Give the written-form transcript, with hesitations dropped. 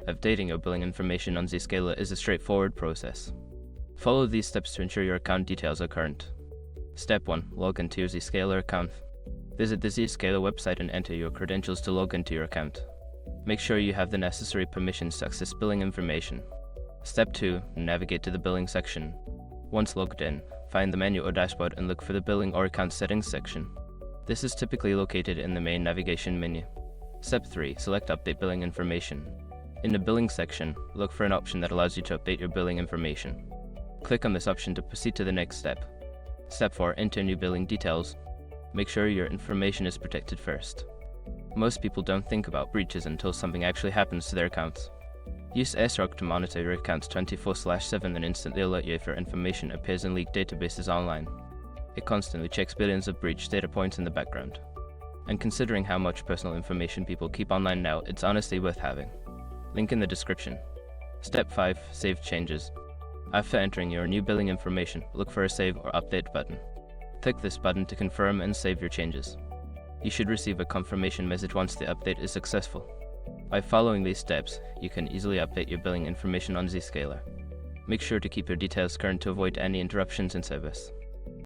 Updating your billing information on Zscaler is a straightforward process. Follow these steps to ensure your account details are current. Step 1. Log into your Zscaler account. Visit the Zscaler website and enter your credentials to log into your account. Make sure you have the necessary permissions to access billing information. Step 2. Navigate to the billing section. Once logged in, find the menu or dashboard and look for the billing or account settings section. This is typically located in the main navigation menu. Step 3. Select Update Billing Information. In the billing section, look for an option that allows you to update your billing information. Click on this option to proceed to the next step. Step 4. Enter new billing details. Make sure your information is protected first. Most people don't think about breaches until something actually happens to their accounts. Use SROC to monitor your accounts 24/7 and instantly alert you if your information appears in leaked databases online. It constantly checks billions of breach data points in the background. And considering how much personal information people keep online now, it's honestly worth having. Link in the description. Step 5. Save changes. After entering your new billing information, look for a Save or Update button. Click this button to confirm and save your changes. You should receive a confirmation message once the update is successful. By following these steps, you can easily update your billing information on Zscaler. Make sure to keep your details current to avoid any interruptions in service.